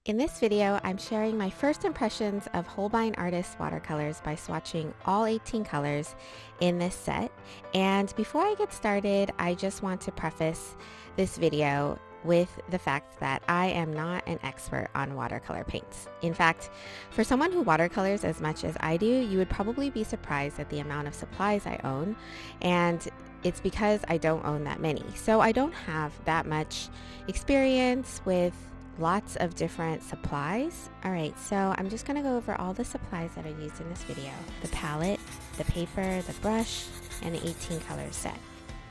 In this video, I'm sharing my first impressions of Holbein Artist Watercolors by swatching all 18 colors in this set. And before I get started, I just want to preface this video with the fact that I am not an expert on watercolor paints. In fact, for someone who watercolors as much as I do, you would probably be surprised at the amount of supplies I own, and it's because I don't own that many. So I don't have that much experience with lots of different supplies. Alright, so I'm just going to go over all the supplies that are used in this video. The palette, the paper, the brush, and the 18 color set.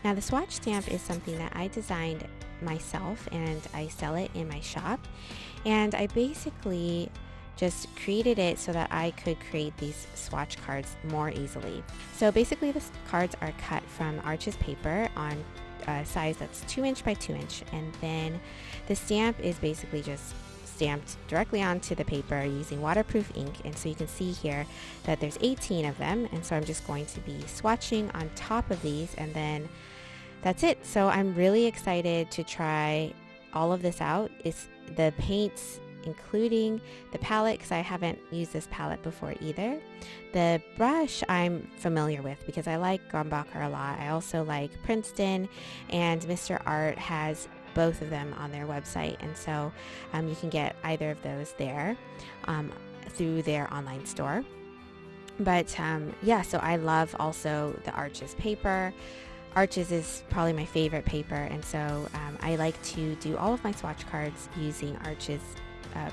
Now the swatch stamp is something that I designed myself and I sell it in my shop. And I basically just created it so that I could create these swatch cards more easily. So basically the cards are cut from Artist paper on size that's 2" by 2", and then the stamp is basically just stamped directly onto the paper using waterproof ink. And so you can see here that there's 18 of them, and so I'm just going to be swatching on top of these, and then that's it. So I'm really excited to try all of this out. It's the paints, including the palette, because I haven't used this palette before either. The brush I'm familiar with because I like Grumbacher a lot. I also like Princeton, and Mr. Art has both of them on their website, and so you can get either of those there through their online store. But yeah, so I love also the Arches paper. Arches is probably my favorite paper, and so I like to do all of my swatch cards using Arches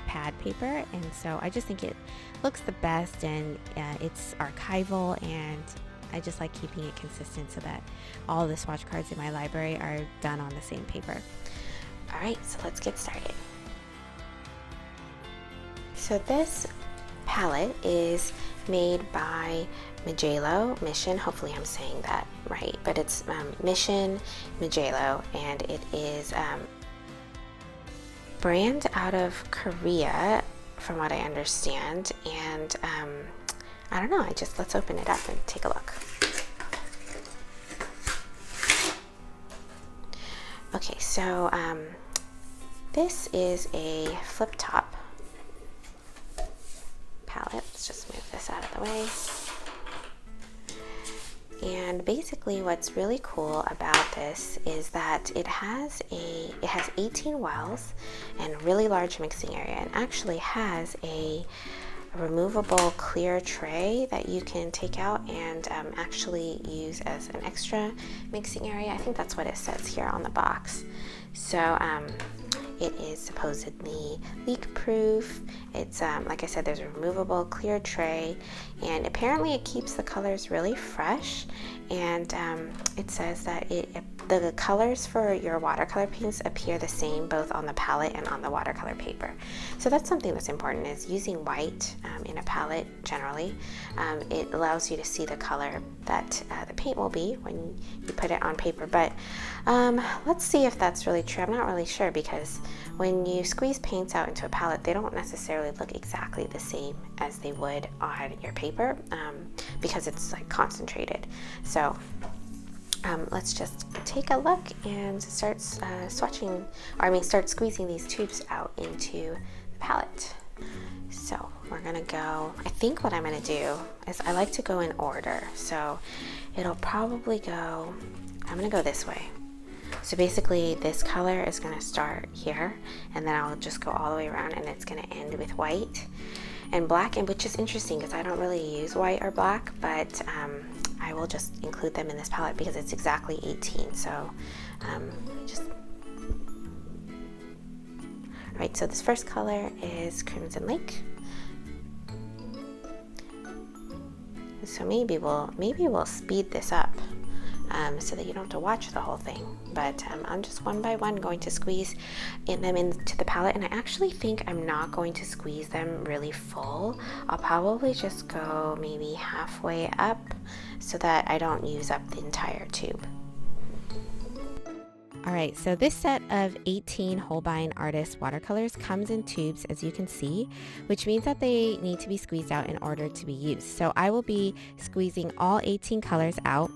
pad paper, and so I just think it looks the best, and it's archival, and I just like keeping it consistent so that all the swatch cards in my library are done on the same paper. Alright, so let's get started. So this palette is made by Mijello Mission. Hopefully I'm saying that right, but it's Mission Mijello, and it is brand out of Korea from what I understand, and I don't know, let's open it up and take a look. Okay, so this is a flip top palette. Let's just move this out of the way. And basically what's really cool about this is that it has 18 wells and really large mixing area, and actually has a removable clear tray that you can take out and actually use as an extra mixing area. I think that's what it says here on the box. So it is supposedly leak proof. It's like I said, there's a removable clear tray, and apparently it keeps the colors really fresh, and it says that the colors for your watercolor paints appear the same both on the palette and on the watercolor paper. So that's something that's important, is using white in a palette generally. It allows you to see the color that the paint will be when you put it on paper. But let's see if that's really true. I'm not really sure, because when you squeeze paints out into a palette, they don't necessarily look exactly the same as they would on your paper, because it's like concentrated. So let's just take a look and start start squeezing these tubes out into the palette. So we're gonna go, I think what I'm gonna do is I like to go in order. So it'll probably go, I'm gonna go this way. So basically this color is gonna start here, and then I'll just go all the way around, and it's gonna end with white and black, and which is interesting because I don't really use white or black, but I will just include them in this palette because it's exactly 18. So Alright, so this first color is Crimson Lake. So maybe we'll speed this up so that you don't have to watch the whole thing. But I'm just one by one going to squeeze them into the palette, and I actually think I'm not going to squeeze them really full. I'll probably just go maybe halfway up so that I don't use up the entire tube. Alright, so this set of 18 Holbein Artist Watercolors comes in tubes, as you can see, which means that they need to be squeezed out in order to be used. So I will be squeezing all 18 colors out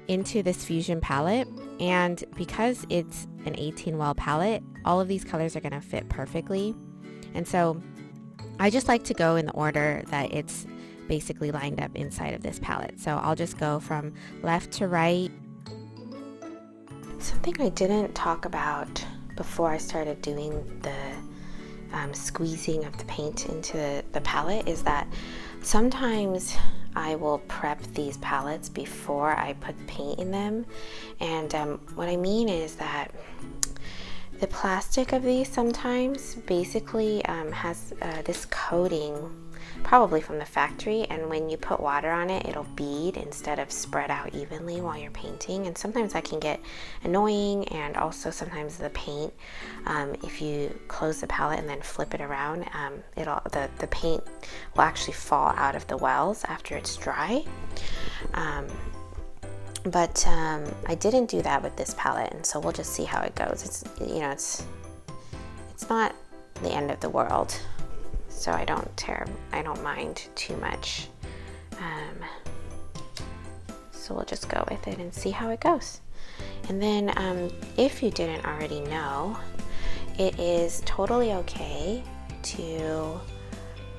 into this fusion palette, and because it's an 18 well palette, all of these colors are going to fit perfectly. And so I just like to go in the order that it's basically lined up inside of this palette. So I'll just go from left to right. Something I didn't talk about before I started doing the squeezing of the paint into the palette is that sometimes I will prep these palettes before I put paint in them. And what I mean is that the plastic of these sometimes basically has this coating, probably from the factory, and when you put water on it, it'll bead instead of spread out evenly while you're painting. And sometimes that can get annoying, and also sometimes the paint, if you close the palette and then flip it around, the paint will actually fall out of the wells after it's dry. But I didn't do that with this palette, and so we'll just see how it goes. It's not the end of the world, so I don't mind too much. So we'll just go with it and see how it goes. And then if you didn't already know, it is totally okay to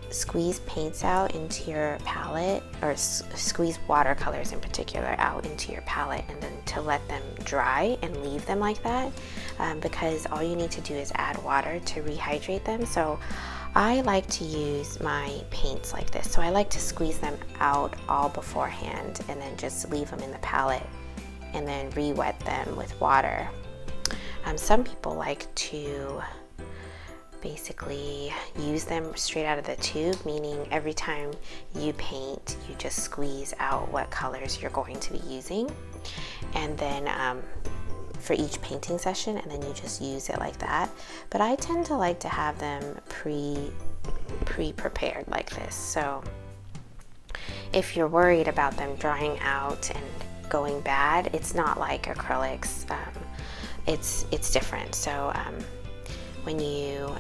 squeeze paints out into your palette, or squeeze watercolors in particular out into your palette, and then to let them dry and leave them like that, because all you need to do is add water to rehydrate them. So I like to use my paints like this. So I like to squeeze them out all beforehand and then just leave them in the palette and then re-wet them with water. Some people like to basically use them straight out of the tube, meaning every time you paint, you just squeeze out what colors you're going to be using, and then for each painting session, and then you just use it like that. But I tend to like to have them pre-prepared like this. So if you're worried about them drying out and going bad, it's not like acrylics. It's different. So when you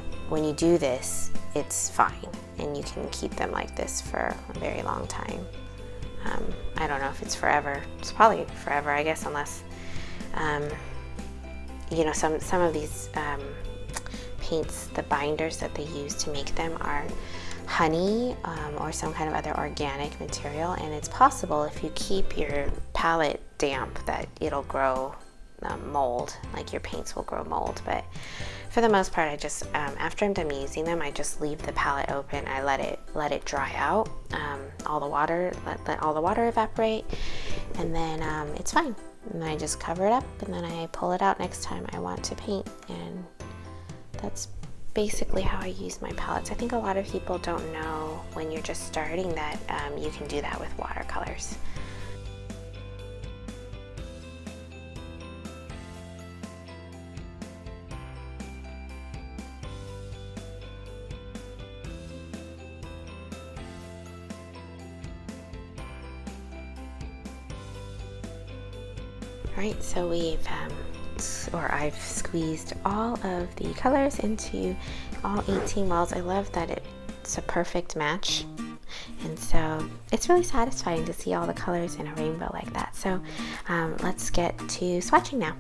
do this, it's fine, and you can keep them like this for a very long time. I don't know if it's forever. It's probably forever, I guess, unless some of these paints, the binders that they use to make them are honey or some kind of other organic material, and it's possible if you keep your palette damp that it'll grow mold, like your paints will grow mold. But for the most part, I just after I'm done using them, I just leave the palette open. I let it dry out, all the water, let all the water evaporate, and then it's fine. And then I just cover it up, and then I pull it out next time I want to paint. And that's basically how I use my palettes. I think a lot of people don't know when you're just starting that you can do that with watercolors. Alright, so I've squeezed all of the colors into all 18 wells. I love that it's a perfect match, and so it's really satisfying to see all the colors in a rainbow like that. So let's get to swatching now.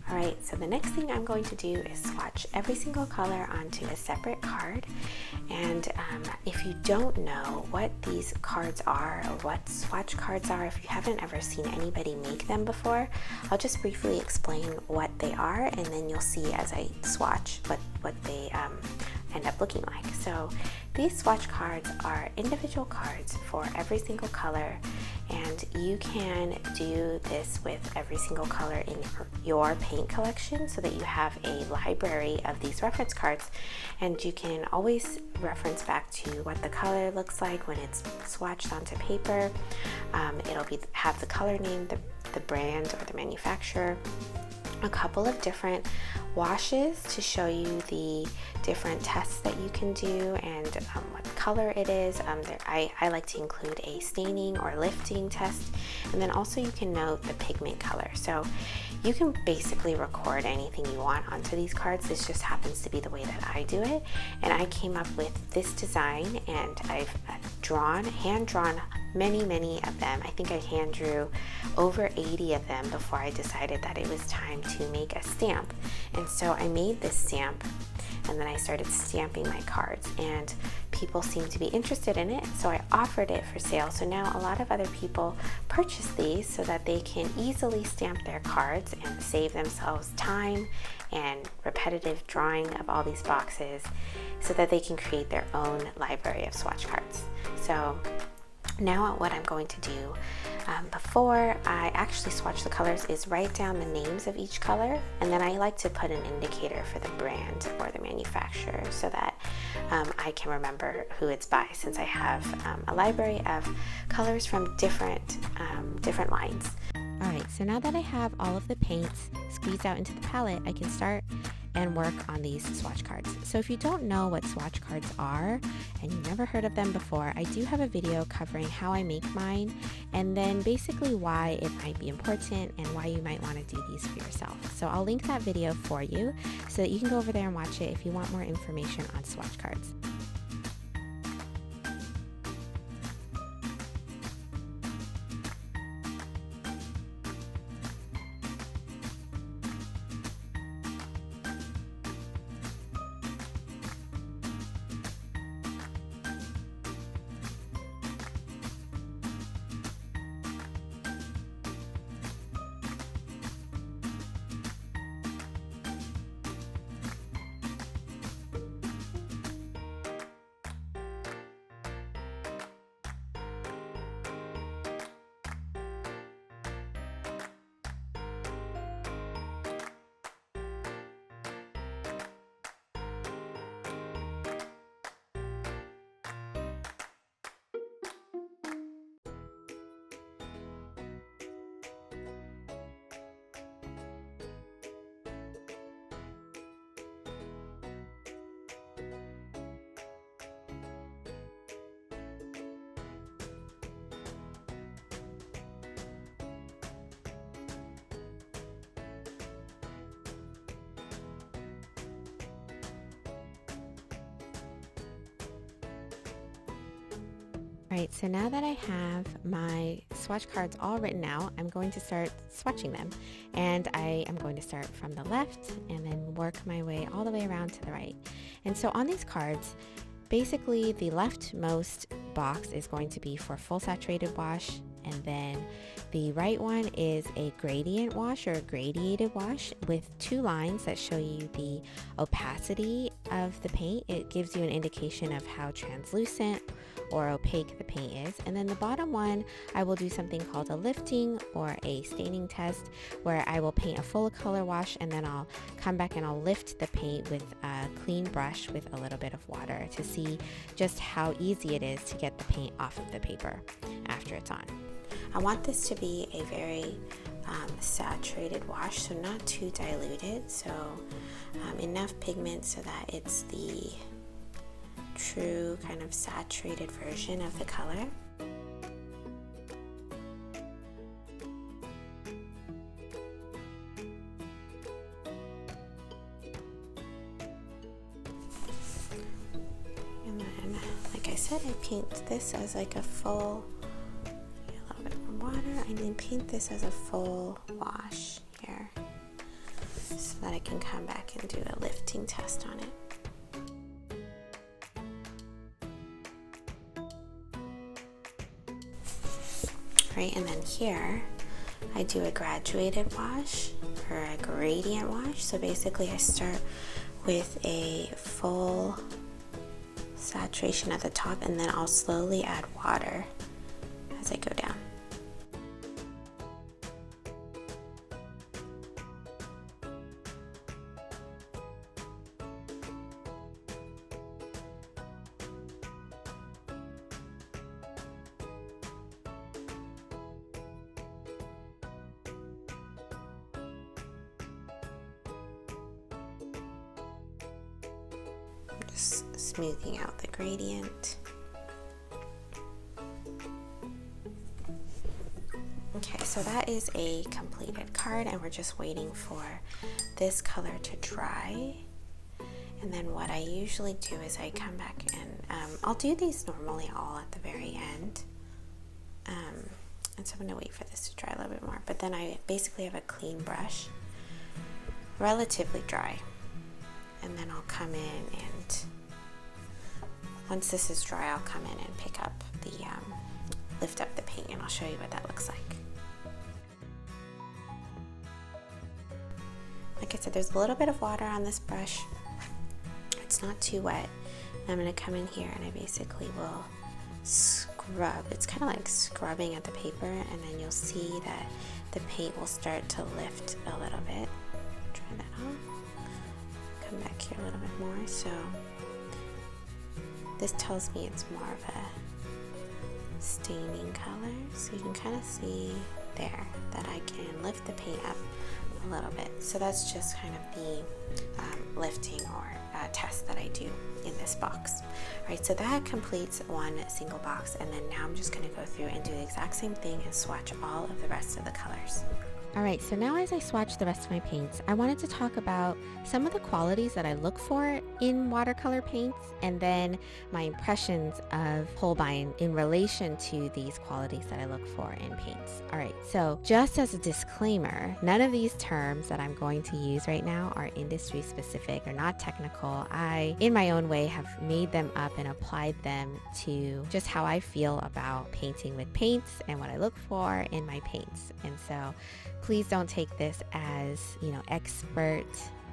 Alright, so the next thing I'm going to do is swatch every single color onto a separate card. And if you don't know what these cards are, or what swatch cards are, if you haven't ever seen anybody make them before, I'll just briefly explain what they are, and then you'll see as I swatch what they end up looking like. So these swatch cards are individual cards for every single color, and you can do this with every single color in your paint collection so that you have a library of these reference cards, and you can always reference back to what the color looks like when it's swatched onto paper. It'll have the color name, the brand or the manufacturer, a couple of different washes to show you the different tests that you can do and what color it is. I like to include a staining or lifting test, and then also you can note the pigment color. So you can basically record anything you want onto these cards. This just happens to be the way that I do it, and I came up with this design, and I've hand-drawn many of them. I think I hand drew over 80 of them before I decided that it was time to make a stamp. And so I made this stamp, and then I started stamping my cards, and people seemed to be interested in it, so I offered it for sale. So now a lot of other people purchase these so that they can easily stamp their cards and save themselves time and repetitive drawing of all these boxes so that they can create their own library of swatch cards. So now what I'm going to do before I actually swatch the colors is write down the names of each color, and then I like to put an indicator for the brand or the manufacturer so that I can remember who it's by, since I have a library of colors from different lines. Alright, so now that I have all of the paints squeezed out into the palette, I can start and work on these swatch cards. So if you don't know what swatch cards are and you've never heard of them before, I do have a video covering how I make mine, and then basically why it might be important and why you might want to do these for yourself. So I'll link that video for you so that you can go over there and watch it if you want more information on swatch cards. Alright, so now that I have my swatch cards all written out, I'm going to start swatching them. And I am going to start from the left and then work my way all the way around to the right. And so on these cards, basically the leftmost box is going to be for full saturated wash, and then the right one is a gradient wash or a gradiated wash with two lines that show you the opacity of the paint. It gives you an indication of how translucent or opaque the paint is. And then the bottom one, I will do something called a lifting or a staining test, where I will paint a full color wash and then I'll come back and I'll lift the paint with a clean brush with a little bit of water to see just how easy it is to get the paint off of the paper after it's on. I want this to be a very saturated wash, so not too diluted, so enough pigment so that it's the true kind of saturated version of the color. And then, like I said, I paint this as like a full, a little bit more water, and then paint this as a full wash here so that I can come back and do a lifting test on it. Right, and then here I do a graduated wash or a gradient wash. So basically I start with a full saturation at the top, and then I'll slowly add water as I go down. Just smoothing out the gradient. Okay, so that is a completed card, and we're just waiting for this color to dry. And then what I usually do is I come back and I'll do these normally all at the very end. So I'm going to wait for this to dry a little bit more. But then I basically have a clean brush, relatively dry. And then I'll come in and once this is dry, I'll come in and pick up the, lift up the paint, and I'll show you what that looks like. Like I said, there's a little bit of water on this brush. It's not too wet. I'm going to come in here and I basically will scrub. It's kind of like scrubbing at the paper, and then you'll see that the paint will start to lift a little bit. Try that on. Come back here a little bit more. So this tells me it's more of a staining color. So you can kind of see there that I can lift the paint up a little bit. So that's just kind of the lifting or test that I do in this box. All right, so that completes one single box, and then now I'm just going to go through and do the exact same thing and swatch all of the rest of the colors. Alright, so now as I swatch the rest of my paints, I wanted to talk about some of the qualities that I look for in watercolor paints, and then my impressions of Holbein in relation to these qualities that I look for in paints. Alright, so just as a disclaimer, none of these terms that I'm going to use right now are industry specific or not technical. I, in my own way, have made them up and applied them to just how I feel about painting with paints and what I look for in my paints. And so please don't take this as, expert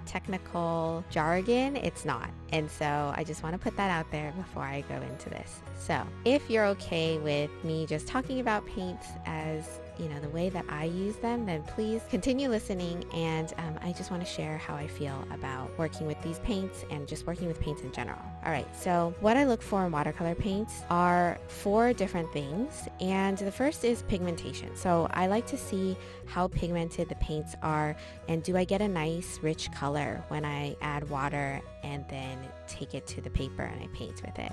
technical jargon. It's not. And so I just want to put that out there before I go into this. So if you're okay with me just talking about paints as the way that I use them, then please continue listening. And I just want to share how I feel about working with these paints and just working with paints in general. All right, so what I look for in watercolor paints are 4 different things. And the first is pigmentation. So I like to see how pigmented the paints are, and do I get a nice rich color when I add water and then take it to the paper and I paint with it.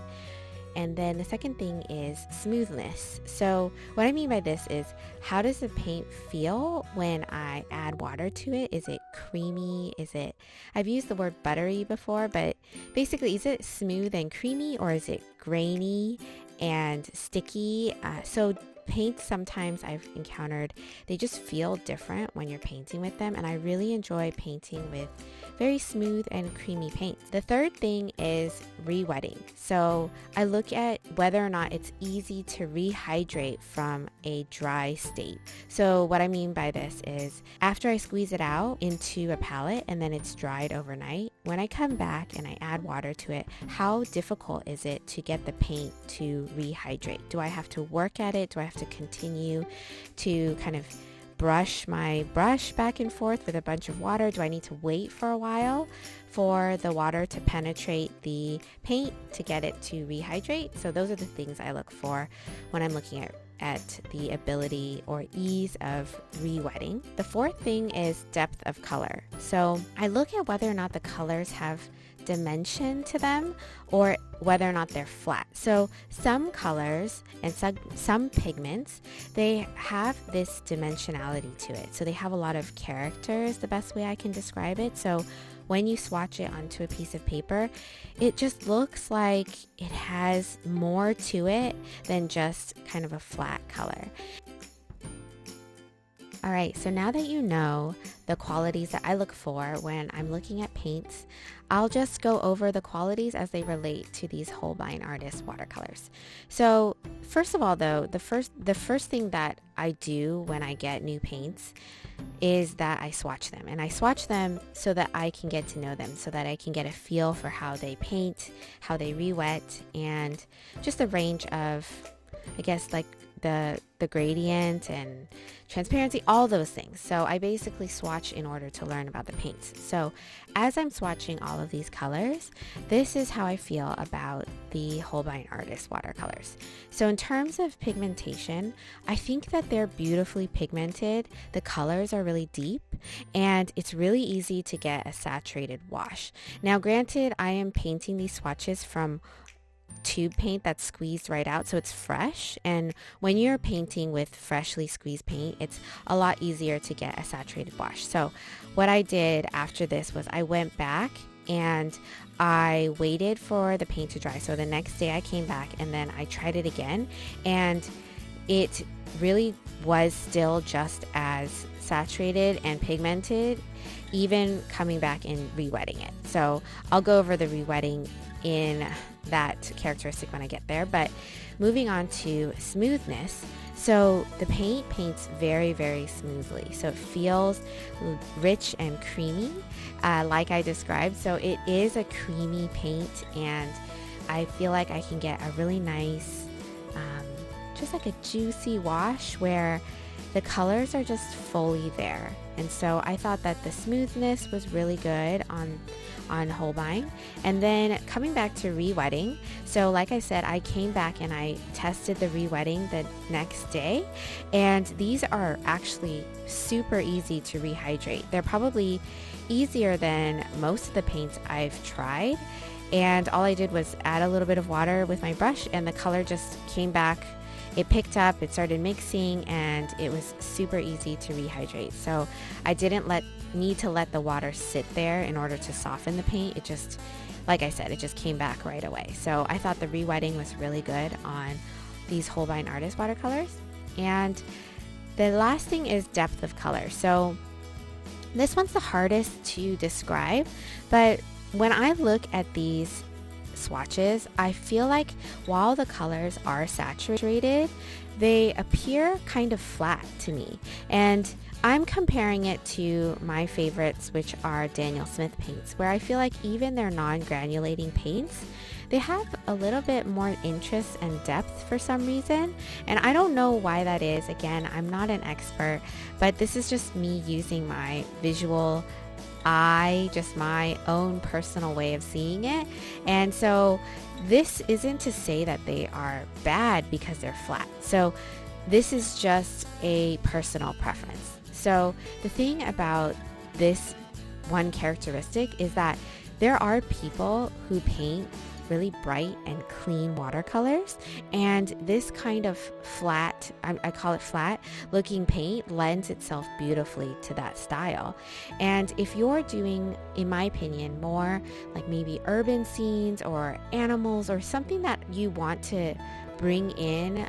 And then the second thing is smoothness. So what I mean by this is, how does the paint feel when I add water to it? Is it creamy? I've used the word buttery before, but basically, is it smooth and creamy, or is it grainy and sticky? So paints, sometimes I've encountered, they just feel different when you're painting with them, and I really enjoy painting with very smooth and creamy paints. The third thing is re-wetting. So I look at whether or not it's easy to rehydrate from a dry state. So what I mean by this is, after I squeeze it out into a palette and then it's dried overnight, when I come back and I add water to it, how difficult is it to get the paint to rehydrate? Do I have to work at it? Do I have to continue to kind of brush my brush back and forth with a bunch of water? Do I need to wait for a while for the water to penetrate the paint to get it to rehydrate? So those are the things I look for when I'm looking at the ability or ease of re-wetting. The fourth thing is depth of color. So I look at whether or not the colors have dimension to them, or whether or not they're flat. So some colors and some pigments, they have this dimensionality to it. So they have a lot of character is the best way I can describe it. So when you swatch it onto a piece of paper, it just looks like it has more to it than just kind of a flat color. All right, so now that you know the qualities that I look for when I'm looking at paints, I'll just go over the qualities as they relate to these Holbein Artist Watercolors. So first of all, though, the first thing that I do when I get new paints is that I swatch them. And I swatch them so that I can get to know them, so that I can get a feel for how they paint, how they re-wet, and just a range of, I guess, like the gradient and transparency, all those things. So I basically swatch in order to learn about the paints. So as I'm swatching all of these colors, this is how I feel about the Holbein Artist Watercolors. So in terms of pigmentation, I think that they're beautifully pigmented. The colors are really deep, and it's really easy to get a saturated wash. Now, granted, I am painting these swatches from tube paint that's squeezed right out, so it's fresh, and when you're painting with freshly squeezed paint, it's a lot easier to get a saturated wash. So what I did after this was I went back and I waited for the paint to dry. So the next day I came back and then I tried it again, and it really was still just as saturated and pigmented, even coming back and re-wetting it. So I'll go over the re-wetting in that characteristic when I get there. But moving on to smoothness. So the paint paints very, very smoothly. So it feels rich and creamy, like I described. So it is a creamy paint, and I feel like I can get a really nice, just like a juicy wash where the colors are just fully there. And so I thought that the smoothness was really good on Holbein. And then coming back to re-wetting, so like I said, I came back and I tested the re-wetting the next day, and these are actually super easy to rehydrate. They're probably easier than most of the paints I've tried, and all I did was add a little bit of water with my brush, and the color just came back. It picked up, it started mixing, and it was super easy to rehydrate. So I didn't need to let the water sit there in order to soften the paint. It just, like I said, it just came back right away. So I thought the re-wetting was really good on these Holbein Artist Watercolors. And the last thing is depth of color. So this one's the hardest to describe, but when I look at these swatches, I feel like while the colors are saturated, they appear kind of flat to me. And I'm comparing it to my favorites, which are Daniel Smith paints, where I feel like even their non-granulating paints, they have a little bit more interest and depth for some reason. And I don't know why that is. Again, I'm not an expert, but this is just me using my visual just my own personal way of seeing it. And so this isn't to say that they are bad because they're flat. So this is just a personal preference. So the thing about this one characteristic is that there are people who paint really bright and clean watercolors, and this kind of flat, I call it flat looking paint, lends itself beautifully to that style. And if you're doing, in my opinion, more like maybe urban scenes or animals or something that you want to bring in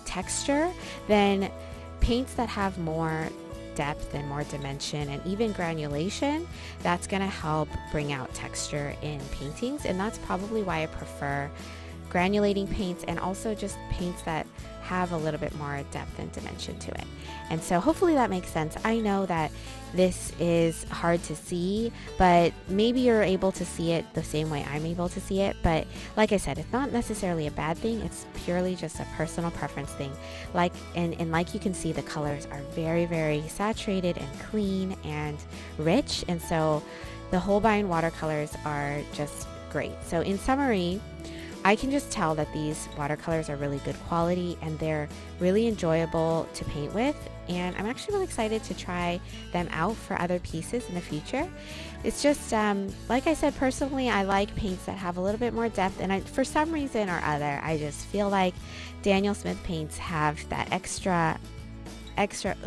texture, then paints that have more depth and more dimension and even granulation, that's going to help bring out texture in paintings. And that's probably why I prefer granulating paints, and also just paints that have a little bit more depth and dimension to it. And so hopefully that makes sense. I know that this is hard to see, but maybe you're able to see it the same way I'm able to see it. But like I said, it's not necessarily a bad thing. It's purely just a personal preference thing. Like you can see, the colors are very, very saturated and clean and rich. And so the Holbein watercolors are just great. So in summary, I can just tell that these watercolors are really good quality and they're really enjoyable to paint with, and I'm actually really excited to try them out for other pieces in the future. It's just, like I said, personally, I like paints that have a little bit more depth, and for some reason or other, I just feel like Daniel Smith paints have that extra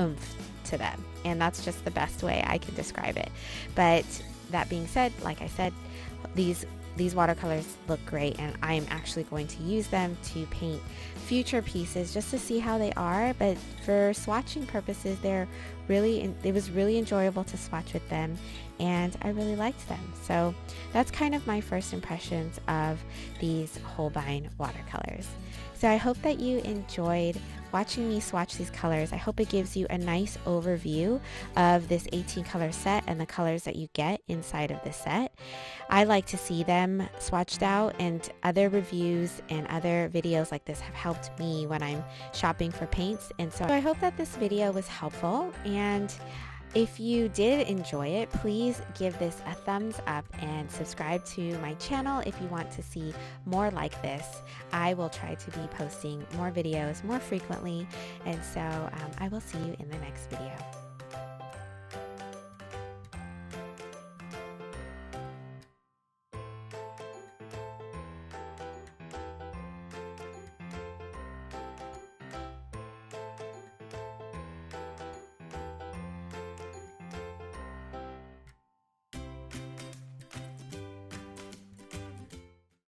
oomph to them, and that's just the best way I can describe it. But that being said, like I said, these watercolors look great, and I'm actually going to use them to paint future pieces just to see how they are. But for swatching purposes, it was really enjoyable to swatch with them, and I really liked them. So that's kind of my first impressions of these Holbein watercolors. So I hope that you enjoyed watching me swatch these colors. I hope it gives you a nice overview of this 18 color set and the colors that you get inside of the set. I like to see them swatched out, and other reviews and other videos like this have helped me when I'm shopping for paints. And so I hope that this video was helpful, and if you did enjoy it, please give this a thumbs up and subscribe to my channel if you want to see more like this. I will try to be posting more videos more frequently, and so I will see you in the next video.